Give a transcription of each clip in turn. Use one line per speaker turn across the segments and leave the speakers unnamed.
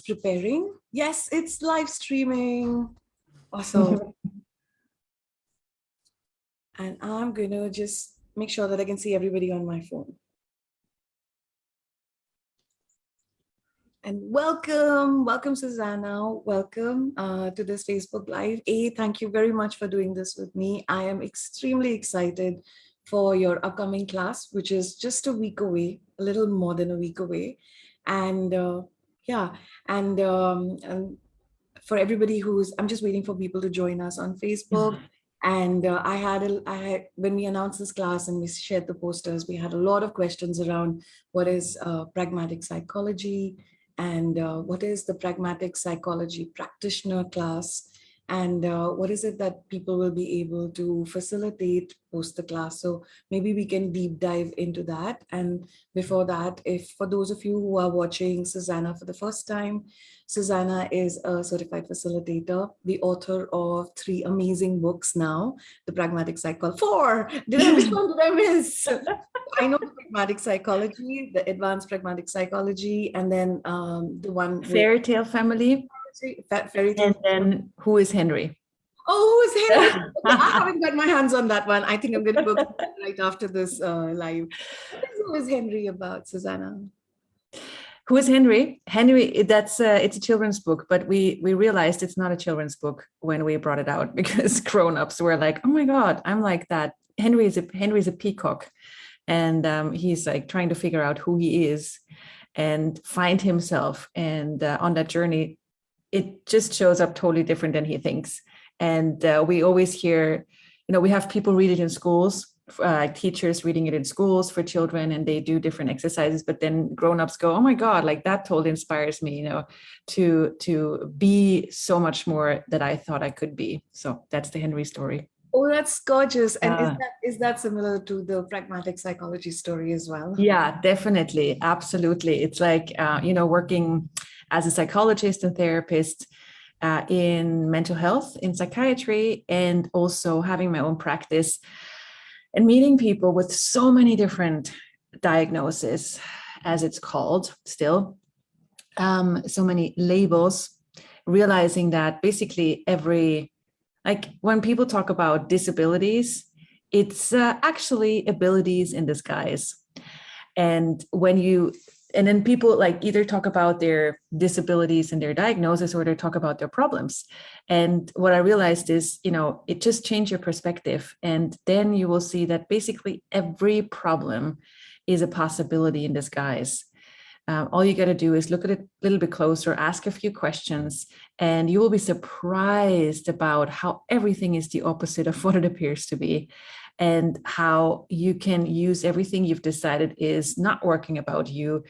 preparing. Yes, it's live streaming. Awesome. And I'm going to just make sure that I can see everybody on my phone. And welcome, Susanna. Welcome to this Facebook Live. Thank you very much for doing this with me. I am extremely excited for your upcoming class, which is just a week away, a little more than a week away. And and for everybody I'm just waiting for people to join us on Facebook. And when we announced this class and we shared the posters, we had a lot of questions around what is pragmatic psychology, and what is the Pragmatic Psychology Practitioner class, and what is it that people will be able to facilitate post the class. So maybe we can deep dive into that. And before that, if for those of you who are watching Susanna for the first time, Susanna is a certified facilitator, the author of 3 amazing books now, the Pragmatic Psychology. 4! Which one did I miss? I know the Pragmatic Psychology, the Advanced Pragmatic Psychology, and then the one
Fairy Tale Family.
Fairy Tale.
And then Who is Henry?
Oh, who's Henry? I haven't got my hands on that one. I think I'm going to go right after this live. Who is Henry about, Susanna?
Who is Henry? Henry, it's a children's book, but we realized it's not a children's book when we brought it out, because grown-ups were like, oh my God, I'm like that. Henry's a peacock. And he's like trying to figure out who he is and find himself. And on that journey, it just shows up totally different than he thinks. And we always hear, we have people read it in schools, teachers reading it in schools for children, and they do different exercises. But then grown-ups go, oh my God, like that totally inspires me, to be so much more that I thought I could be. So that's the Henry story.
Oh, that's gorgeous. And is that similar to the pragmatic psychology story as well?
Yeah, definitely. Absolutely. It's like, working as a psychologist and therapist in mental health, in psychiatry, and also having my own practice and meeting people with so many different diagnoses, as it's called still, so many labels, realizing that basically when people talk about disabilities, it's actually abilities in disguise. And then people either talk about their disabilities and their diagnosis, or they talk about their problems. And what I realized is, it just changed your perspective. And then you will see that basically every problem is a possibility in disguise. All you got to do is look at it a little bit closer, ask a few questions, and you will be surprised about how everything is the opposite of what it appears to be, and how you can use everything you've decided is not working about you,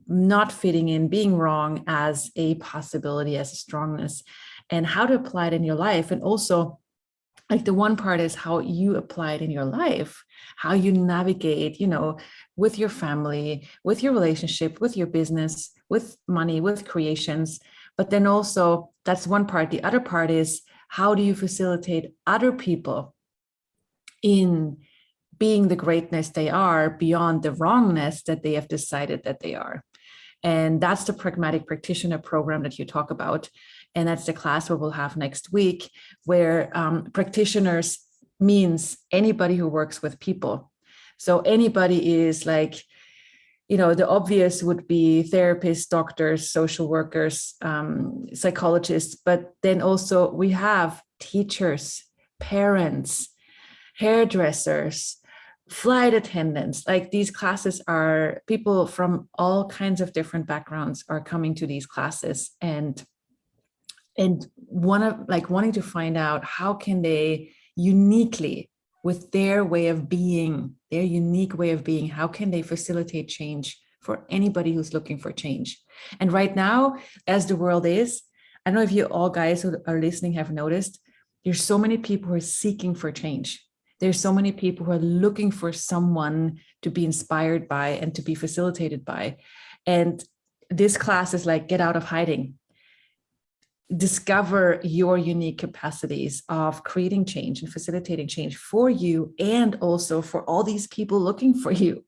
not fitting in, being wrong, as a possibility, as a strongness, and how to apply it in your life. And also, the one part is how you apply it in your life, how you navigate, with your family, with your relationship, with your business, with money, with creations. But then also, that's one part. The other part is, how do you facilitate other people in being the greatness they are beyond the wrongness that they have decided that they are? And that's the Pragmatic Practitioner program that you talk about. And that's the class where we'll have next week, where practitioners means anybody who works with people. So anybody is the obvious would be therapists, doctors, social workers, psychologists, but then also we have teachers, parents, hairdressers, flight attendants. These classes are people from all kinds of different backgrounds are coming to these classes, and wanting to find out how can they uniquely, with their way of being, their unique way of being, how can they facilitate change for anybody who's looking for change. And right now, as the world is, I don't know if you all guys who are listening have noticed, there's so many people who are seeking for change. There's so many people who are looking for someone to be inspired by and to be facilitated by. And this class is like, get out of hiding. Discover your unique capacities of creating change and facilitating change for you, and also for all these people looking for you.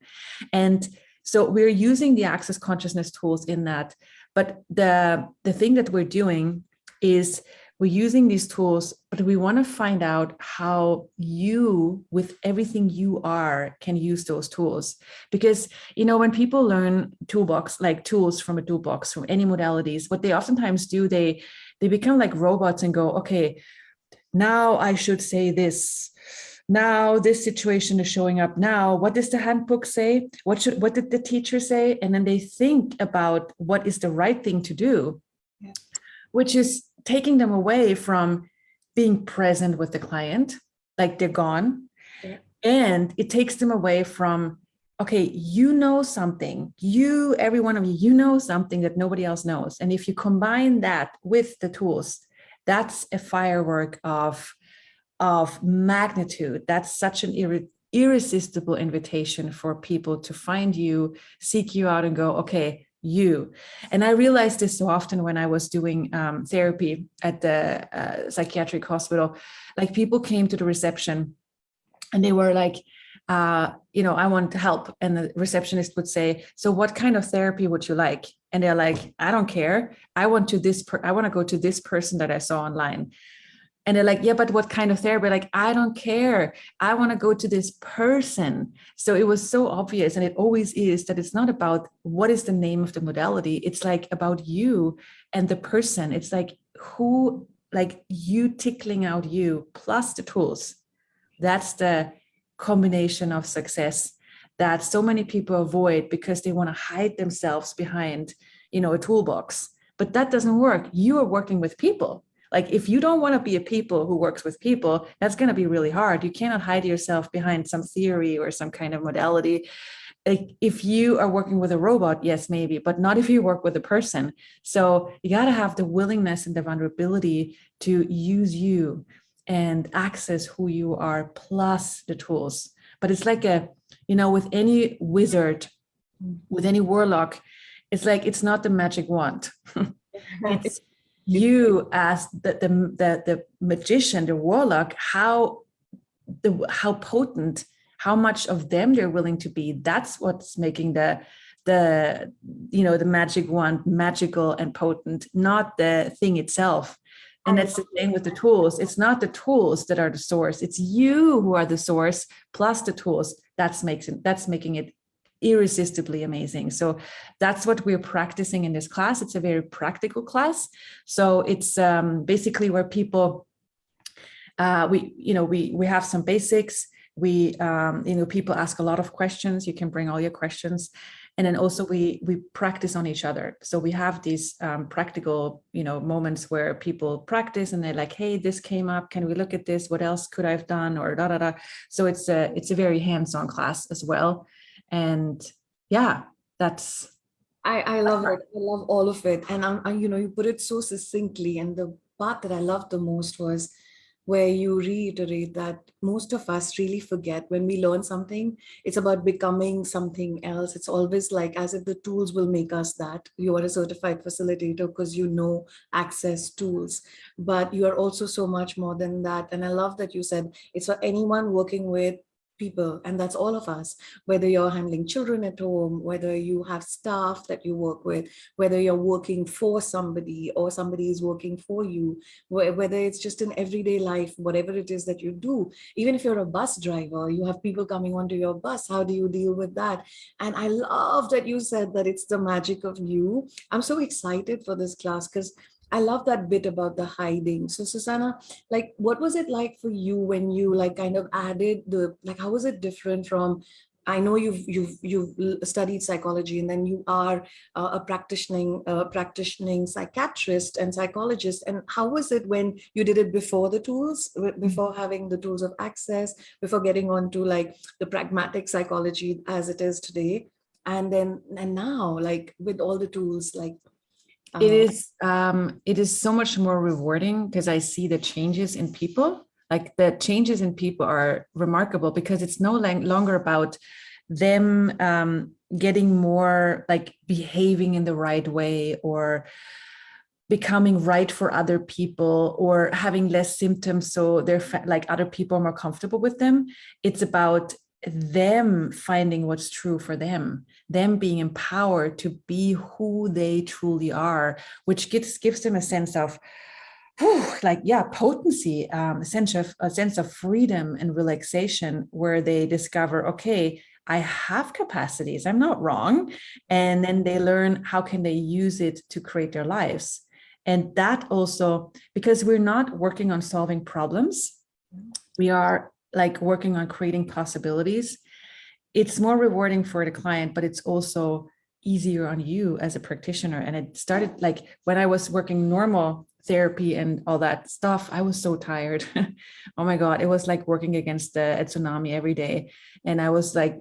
And so we're using the Access Consciousness tools in that But the thing that we're doing is we're using these tools, but we want to find out how you, with everything you are, can use those tools. Because, when people learn toolbox, like tools from a toolbox, from any modalities, what they oftentimes do, they become like robots and go, okay, now I should say this. Now this situation is showing up. Now, what does the handbook say? What did the teacher say? And then they think about what is the right thing to do,
Yeah.
which is taking them away from being present with the client, like they're gone.
Yeah.
And it takes them away from, okay, something, every one of you know something that nobody else knows. And if you combine that with the tools, that's a firework of magnitude. That's such an irresistible invitation for people to find you, seek you out, and go, okay, you. And I realized this so often when I was doing therapy at the psychiatric hospital. Like, people came to the reception and they were like, I want help. And the receptionist would say, so what kind of therapy would you like? And they're like, I don't care. I want to go to this person that I saw online. And they're like, yeah, but what kind of therapy? Like, I don't care. I want to go to this person. So it was so obvious. And it always is, that it's not about what is the name of the modality. It's like about you and the person. It's like you tickling out you plus the tools. That's the combination of success that so many people avoid because they want to hide themselves behind, a toolbox. But that doesn't work. You are working with people. Like, if you don't want to be a people who works with people, that's going to be really hard. You cannot hide yourself behind some theory or some kind of modality. Like, if you are working with a robot, yes, maybe, but not if you work with a person. So you got to have the willingness and the vulnerability to use you and access who you are plus the tools. But it's like with any wizard, with any warlock, it's like, it's not the magic wand. It's you as the magician, the warlock, how potent, how much of them they're willing to be. That's what's making the magic wand magical and potent, not the thing itself. And that's the same with the tools. It's not the tools that are the source. It's you who are the source plus the tools. That's making it irresistibly amazing. So that's what we're practicing in this class. It's a very practical class. So it's basically where people, we have some basics. We, people ask a lot of questions. You can bring all your questions. And then also we practice on each other. So we have these practical, moments where people practice and they're like, hey, this came up. Can we look at this? What else could I have done? Or da, da, da. So it's a very hands-on class as well. And yeah, that's.
I love it. I love all of it. And you put it so succinctly. And the part that I loved the most was where you reiterate that most of us really forget when we learn something, it's about becoming something else. It's always like as if the tools will make us that. You are a certified facilitator because access tools, but you are also so much more than that. And I love that you said it's for anyone working with people, and that's all of us, whether you're handling children at home, whether you have staff that you work with, whether you're working for somebody or somebody is working for you, whether it's just in everyday life, whatever it is that you do. Even if you're a bus driver, you have people coming onto your bus, how do you deal with that? And I love that you said that it's the magic of you. I'm so excited for this class because I love that bit about the hiding. So Susanna, like, what was it like for you when you like kind of added how was it different from, I know you've studied psychology and then you are a practicing psychiatrist and psychologist. And how was it when you did it before the tools, before having the tools of access, before getting onto like the pragmatic psychology as it is today? And now, like with all the tools, like
It is so much more rewarding because I see the changes in people. Like, the changes in people are remarkable because it's no longer about them getting more like behaving in the right way or becoming right for other people or having less symptoms so they're like other people are more comfortable with them. It's about them finding what's true for them being empowered to be who they truly are, which gives them a sense of potency, a sense of freedom and relaxation, where they discover, okay, I have capacities, I'm not wrong. And then they learn how can they use it to create their lives. And that also, because we're not working on solving problems, we are like working on creating possibilities. It's more rewarding for the client, but it's also easier on you as a practitioner. And it started like when I was working normal therapy and all that stuff, I was so tired. Oh my God, it was like working against a tsunami every day. And I was like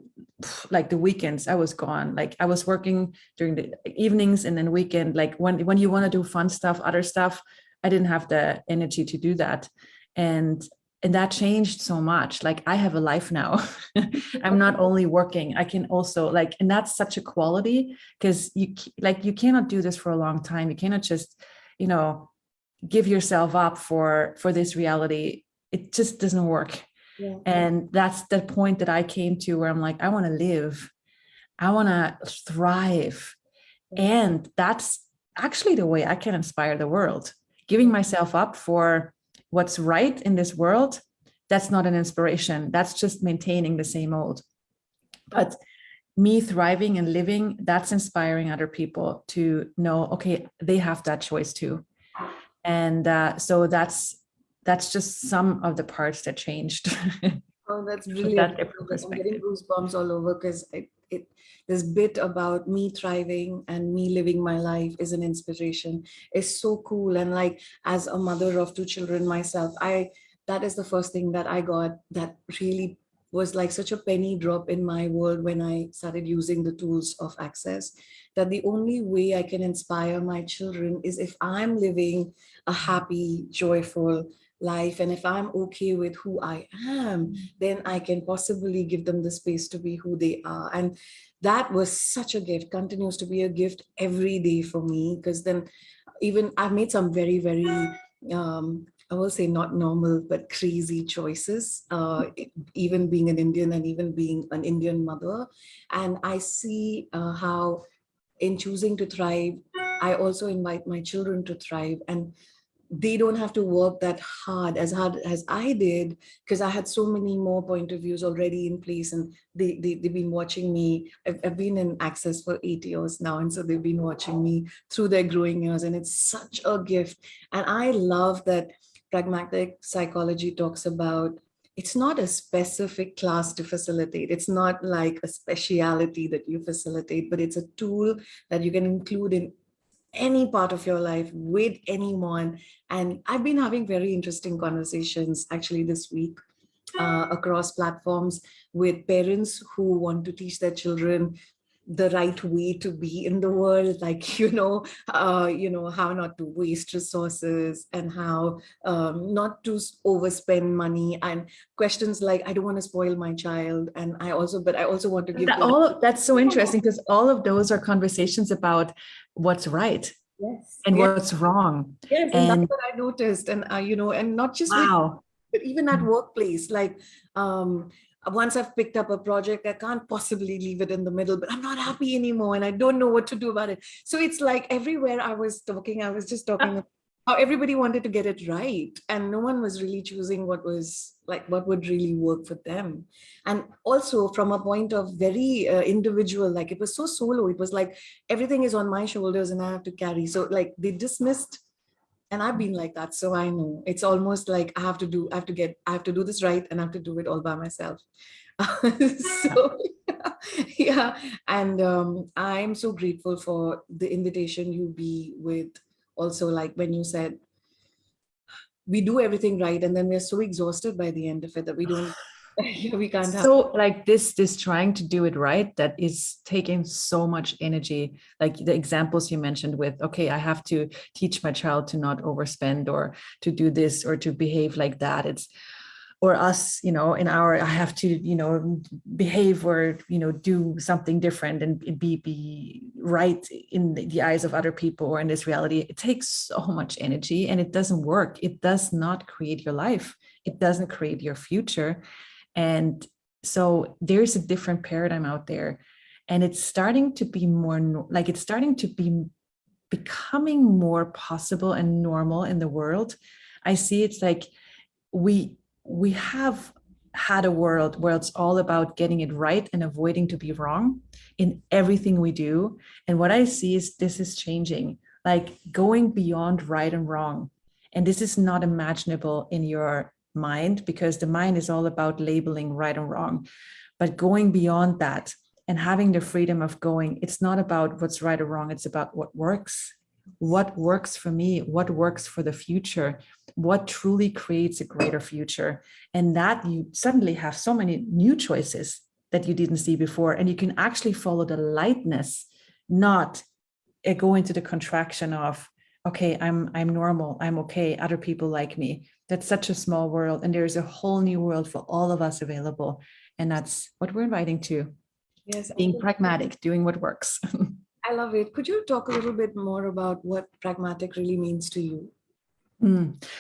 the weekends, I was gone. Like I was working during the evenings and then weekend, like when you want to do fun stuff, other stuff, I didn't have the energy to do that. And that changed so much. Like I have a life now. I'm not only working, I can also like, and that's such a quality, because you cannot do this for a long time. You cannot just, give yourself up for this reality. It just doesn't work.
Yeah.
And that's the point that I came to, where I'm like, I want to live, I want to thrive. And that's actually the way I can inspire the world. Giving myself up for what's right in this world, that's not an inspiration. That's just maintaining the same old. But me thriving and living, that's inspiring other people to know, okay, they have that choice too. And so that's just some of the parts that changed.
Oh, that's brilliant.
That different
I'm getting
perspective.
goosebumps all over because this bit about me thriving and me living my life is an inspiration. It's so cool. And like as a mother of two children myself, that is the first thing that I got that really was like such a penny drop in my world when I started using the tools of access, that the only way I can inspire my children is if I'm living a happy, joyful life. And if I'm okay with who I am, then I can possibly give them the space to be who they are. And that was such a gift, continues to be a gift every day for me, because then even I've made some very, very, I will say not normal, but crazy choices, even being an Indian and even being an Indian mother. And I see how in choosing to thrive, I also invite my children to thrive. And they don't have to work that hard as I did, because I had so many more point of views already in place, and they've been watching me. I've been in Access for 8 years now, and so they've been watching me through their growing years, and it's such a gift. And I love that pragmatic psychology talks about it's not a specific class to facilitate. It's not like a speciality that you facilitate, but it's a tool that you can include in any part of your life with anyone. And I've been having very interesting conversations actually this week across platforms with parents who want to teach their children the right way to be in the world, like how not to waste resources and how not to overspend money, and questions like I don't want to spoil my child, and but I also want to give them
That's so interesting, because all of those are conversations about what's right
yes,
and
yes,
what's wrong.
yes, and that's
And
what I noticed. And and not just with,
wow.
but even at workplace, like once I've picked up a project, I can't possibly leave it in the middle, but I'm not happy anymore and I don't know what to do about it. So it's like everywhere I was just talking about how everybody wanted to get it right. And no one was really choosing what would really work for them. And also from a point of very individual, like it was so solo. It was like everything is on my shoulders and I have to carry. So like they dismissed, and I've been like that, so I know it's almost like I have to do this right, and I have to do it all by myself. So yeah. And I'm so grateful for the invitation you be with. Also, like when you said we do everything right and then we're so exhausted by the end of it that we don't we can't have.
So like this trying to do it right, that is taking so much energy. Like the examples you mentioned with, okay, I have to teach my child to not overspend or to do this or to behave like that. It's, or us, I have to, behave or, do something different and be right in the eyes of other people or in this reality. It takes so much energy and it doesn't work. It does not create your life. It doesn't create your future. And So there's a different paradigm out there, and it's starting to be more like it's starting to be becoming more possible and normal in the world. I see it's like we have had a world where it's all about getting it right and avoiding to be wrong in everything we do. And what I see is this is changing, like going beyond right and wrong. And this is not imaginable in your mind, because the mind is all about labeling right and wrong. But going beyond that and having the freedom of going, it's not about what's right or wrong, it's about what works for me, what works for the future, what truly creates a greater future. And that you suddenly have so many new choices that you didn't see before. And you can actually follow the lightness, not go into the contraction of, okay, I'm normal, I'm okay, other people like me. That's such a small world. And there's a whole new world for all of us available. And that's what we're inviting to.
Yes,
Being pragmatic, doing what works.
I love it. Could you talk a little bit more about what pragmatic really means to you?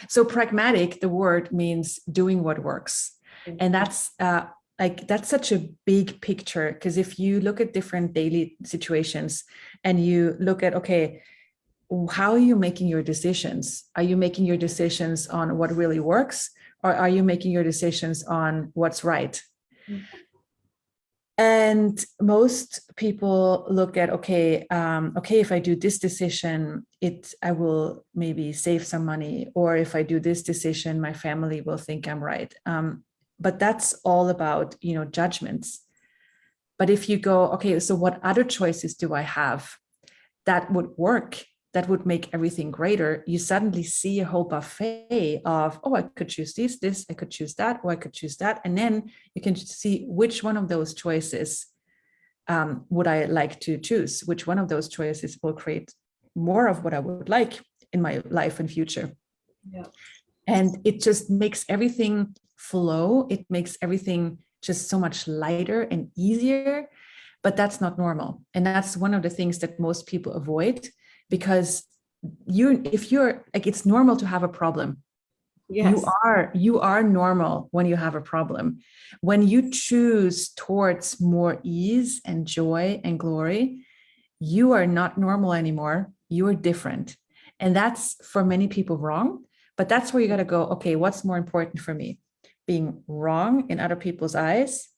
So pragmatic, the word means doing what works. And that's that's such a big picture, because if you look at different daily situations and you look at, okay, how are you making your decisions? Are you making your decisions on what really works, or are you making your decisions on what's right? Mm-hmm. And most people look at, okay, if I do this decision, I will maybe save some money, or if I do this decision, my family will think I'm right. But that's all about, judgments. But if you go, okay, so what other choices do I have that would work, that would make everything greater? You suddenly see a whole buffet of, oh, I could choose this, I could choose that, or I could choose that. And then you can see which one of those choices would I like to choose? Which one of those choices will create more of what I would like in my life and future? Yeah. And it just makes everything flow. It makes everything just so much lighter and easier. But that's not normal. And that's one of the things that most people avoid, because if you're like, it's normal to have a problem. Yes. You are normal when you have a problem. When you choose towards more ease and joy and glory, you are not normal anymore. You are different. And that's for many people wrong. But that's where you got to go, okay, what's more important for me? Being wrong in other people's eyes,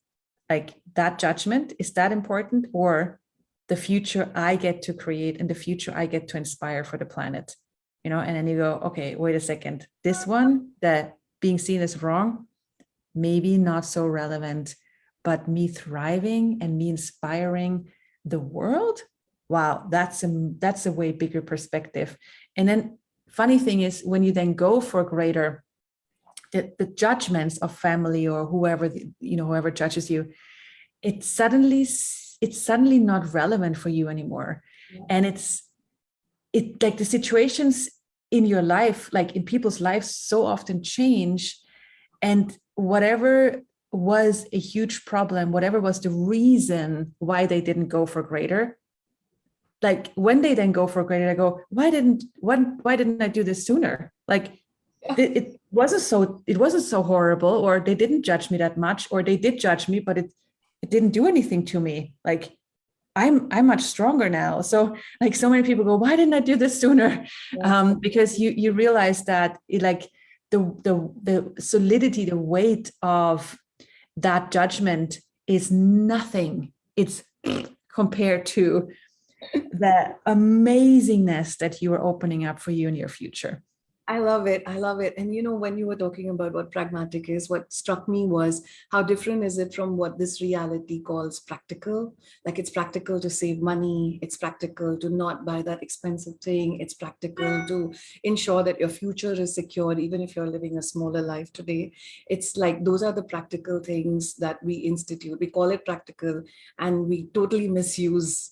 like that judgment, is that important? Or the future I get to create and the future I get to inspire for the planet? And then you go, okay, wait a second. This one, that being seen as wrong, maybe not so relevant, but me thriving and me inspiring the world, wow, that's a way bigger perspective. And then funny thing is, when you then go for greater, the judgments of family or whoever, whoever judges you, it's suddenly not relevant for you anymore. Yeah. And it's like the situations in your life, like in people's lives, so often change. And whatever was a huge problem, whatever was the reason why they didn't go for greater, like when they then go for greater, I go, why didn't I do this sooner? Like it wasn't so horrible, or they didn't judge me that much, or they did judge me, but it didn't do anything to me. Like I'm much stronger now. So like so many people go, why didn't I do this sooner? Yeah. Because you realize that the solidity, the weight of that judgment is nothing. It's compared to the amazingness that you are opening up for you in your future.
I love it. I love it. And when you were talking about what pragmatic is, what struck me was how different is it from what this reality calls practical. Like it's practical to save money. It's practical to not buy that expensive thing. It's practical to ensure that your future is secured, even if you're living a smaller life today. It's like those are the practical things that we institute. We call it practical, and we totally misuse,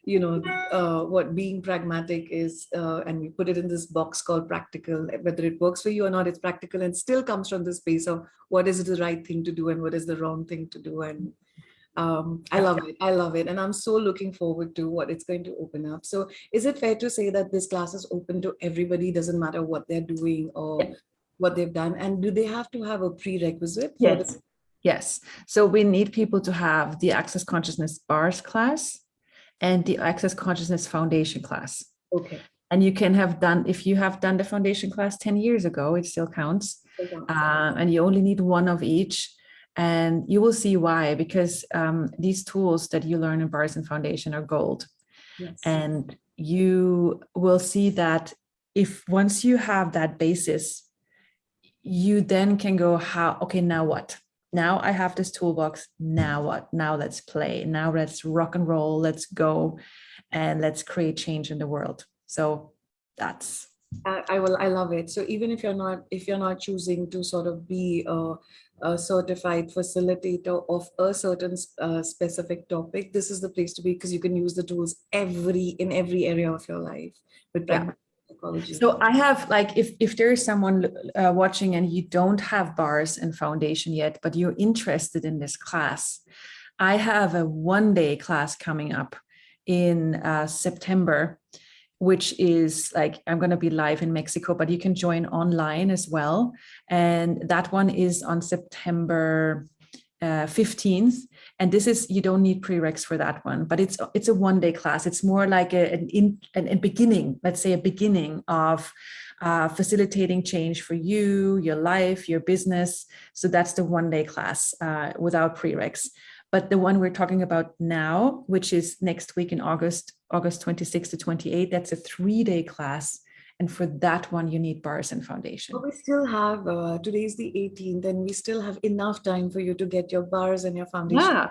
what being pragmatic is, and we put it in this box called practical. Whether it works for you or not, it's practical, and still comes from the space of what is the right thing to do and what is the wrong thing to do. And I love it. And I'm so looking forward to what it's going to open up. So is it fair to say that this class is open to everybody? Doesn't matter what they're doing or what they've done? And do they have to have a prerequisite?
Yes. Yes. So we need people to have the Access Consciousness Bars class and the Access Consciousness Foundation class.
Okay.
And you can have done, if you have done the foundation class 10 years ago, it still counts. And you only need one of each. And you will see why, because these tools that you learn in Bars and Foundation are gold.
Yes.
And you will see that if once you have that basis, you then can go, okay, now what? Now I have this toolbox. Now what? Now let's play. Now let's rock and roll. Let's go and let's create change in the world. So that's.
I love it. So even if you're not choosing to sort of be a certified facilitator of a certain specific topic, this is the place to be, because you can use the tools in every area of your life with pragmatic psychology.
So I have, like, if there is someone watching and you don't have Bars and Foundation yet, but you're interested in this class, I have a 1-day class coming up in September, which is like, I'm going to be live in Mexico, but you can join online as well. And that one is on September 15th. And this is, you don't need prereqs for that one, but it's a 1-day class. It's more like a beginning, let's say a beginning of facilitating change for you, your life, your business. So that's the 1-day class without prereqs. But the one we're talking about now, which is next week in August 26th to 28th, that's a 3-day class. And for that one, you need Bars and Foundation.
But we still have, today's the 18th, and we still have enough time for you to get your Bars and your Foundation.
Yeah.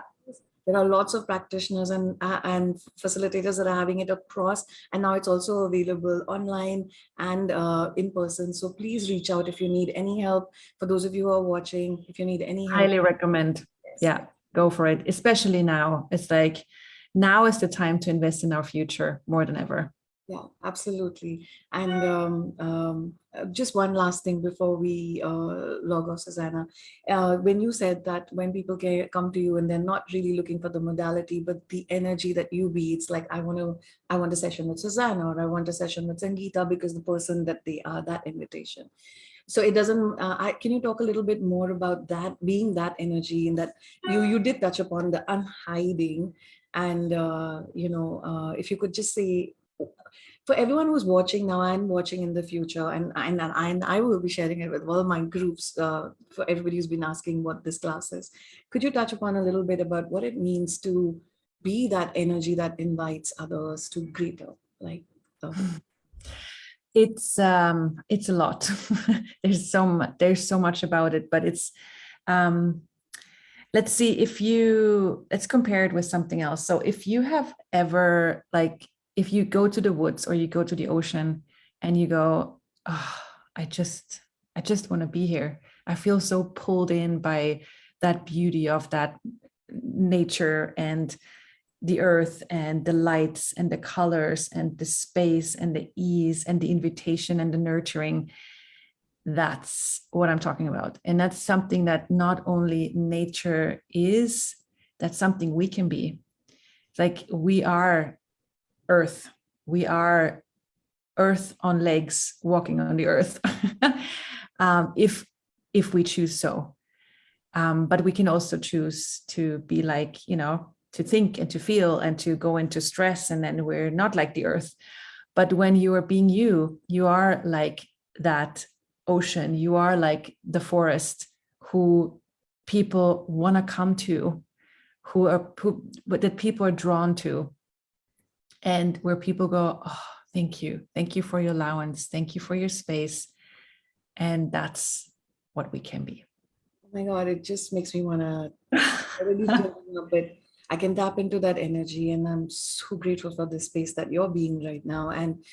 There are lots of practitioners and facilitators that are having it across, and now it's also available online and in person. So please reach out if you need any help. For those of you who are watching, if you need any help.
Highly recommend. Yes. Yeah, go for it. Especially now. It's like, now is the time to invest in our future more than ever.
Yeah, absolutely. And just one last thing before we log off, Susanna. When you said that when people come to you and they're not really looking for the modality, but the energy that you be, it's like, I want a session with Susanna, or I want a session with Sangeeta, because the person that they are, that invitation. So it doesn't, can you talk a little bit more about that, being that energy, and that you did touch upon the unhiding, and if you could just say, for everyone who's watching now and watching in the future, and I will be sharing it with all my groups, for everybody who's been asking what this class is, could you touch upon a little bit about what it means to be that energy that invites others to greater, like
it's a lot. There's so much about it, but it's let's see, let's compare it with something else. So if you have ever, like, if you go to the woods or you go to the ocean and you go, oh, I just want to be here. I feel so pulled in by that beauty of that nature and the earth and the lights and the colors and the space and the ease and the invitation and the nurturing. That's what I'm talking about. And that's something that not only nature is, that's something we can be. It's like, we are earth. We are earth on legs, walking on the earth, if we choose so. But we can also choose to be like, to think and to feel and to go into stress, and then we're not like the earth. But when you are being you are like that ocean, you are like the forest who people want to come to, that people are drawn to, and where people go, oh, thank you for your allowance, thank you for your space. And that's what we can be.
Oh my God, it just makes me want to really a bit. I can tap into that energy, and I'm so grateful for the space that you're being right now. And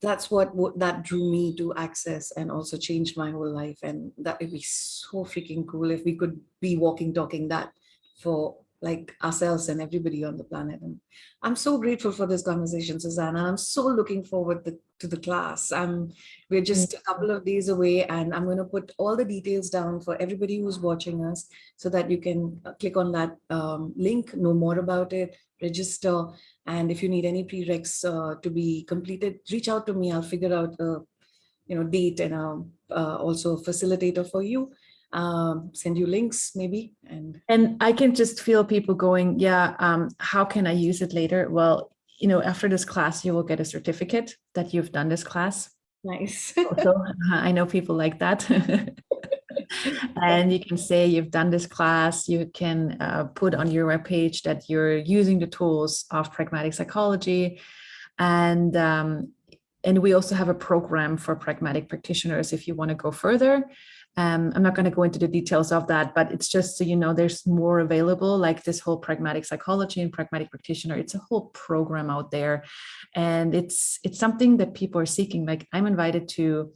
that's what that drew me to Access, and also changed my whole life. And that would be so freaking cool if we could be walking, talking that for like ourselves and everybody on the planet. And I'm so grateful for this conversation, Susanna. I'm so looking forward to the class. We're just a couple of days away, and I'm going to put all the details down for everybody who's watching us, so that you can click on that link, know more about it, register. And if you need any prereqs to be completed, reach out to me. I'll figure out a date, and also a facilitator for you. send you links maybe.
And I can just feel people going, yeah, how can I use it later? Well, after this class, you will get a certificate that you've done this class.
Nice.
So I know people like that. And you can say you've done this class. You can put on your webpage that you're using the tools of pragmatic psychology. And we also have a program for pragmatic practitioners if you want to go further. I'm not going to go into the details of that, but it's just so you know, there's more available, like this whole pragmatic psychology and pragmatic practitioner. It's a whole program out there, and it's something that people are seeking. Like, I'm invited to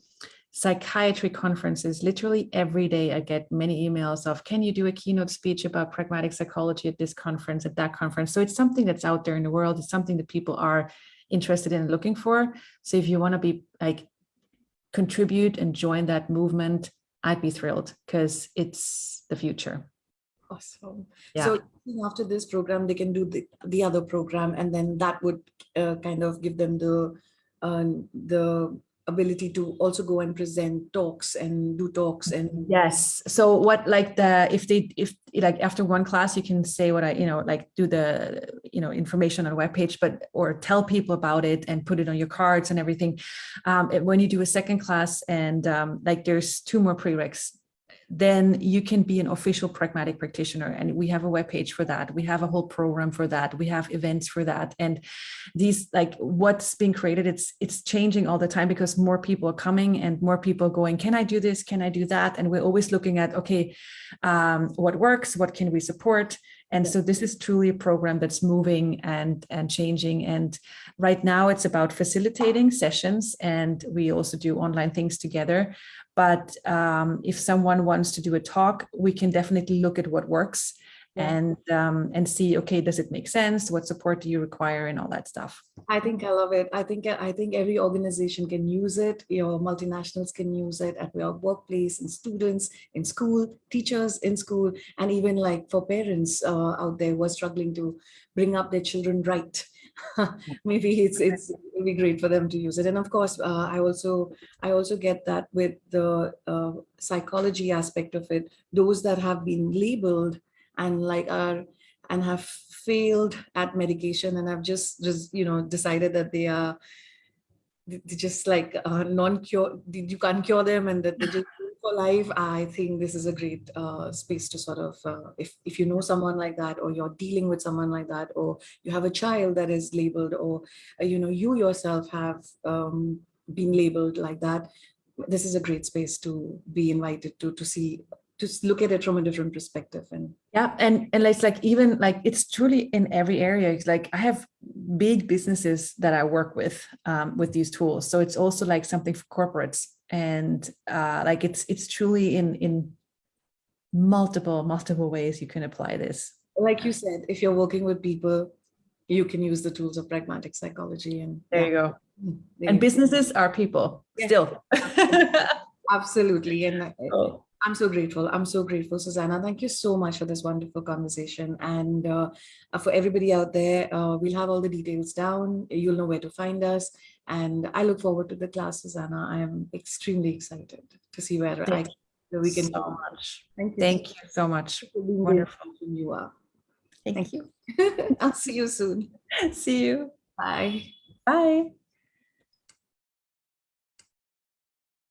psychiatry conferences literally every day. I get many emails of, can you do a keynote speech about pragmatic psychology at this conference, at that conference? So it's something that's out there in the world. It's something that people are interested in and looking for. So if you want to be like contribute and join that movement, I'd be thrilled, because it's the future.
Awesome.
Yeah.
So after this program, they can do the other program, and then that would kind of give them the ability to also go and present talks and do talks. And
yes, so what, like, if like after one class, you can say what I like do the information on a webpage, but or tell people about it and put it on your cards and everything. When you do a second class, and like there's 2 more prereqs, then you can be an official pragmatic practitioner. And we have a webpage for that. We have a whole program for that. We have events for that. And these, like, what's being created, it's changing all the time, because more people are coming and more people going, can I do this? Can I do that? And we're always looking at, okay, what works? What can we support? And so this is truly a program that's moving and changing. And right now it's about facilitating sessions, and we also do online things together. But if someone wants to do a talk, we can definitely look at what works and see, okay, does it make sense? What support do you require, and all that stuff.
I think I love it. I think every organization can use it. Your multinationals can use it at your workplace, and students in school, teachers in school, and even like for parents out there who are struggling to bring up their children right. Maybe it will be great for them to use it. And of course, I also get that with the psychology aspect of it. Those that have been labeled and have failed at medication, and have just decided that they're just like non-cure, you can't cure them, and that they're just for life. I think this is a great space to sort of, if you know someone like that, or you're dealing with someone like that, or you have a child that is labeled, or you yourself have been labeled like that, this is a great space to be invited to see, to look at it from a different perspective. And
it's like, even like, it's truly in every area. It's like, I have big businesses that I work with these tools, so it's also like something for corporates, and like it's truly in multiple ways you can apply this.
Like you said, if you're working with people, you can use the tools of pragmatic psychology. And
there you go. And businesses are people still.
Absolutely. And I'm so grateful. I'm so grateful, Susanna. Thank you so much for this wonderful conversation. And for everybody out there, we'll have all the details down. You'll know where to find us. And I look forward to the class, Susanna. I am extremely excited to see where we can
so much.
Thank you.
Thank you so much. Wonderful.
You are.
Thank you.
I'll see you soon.
See you.
Bye.
Bye.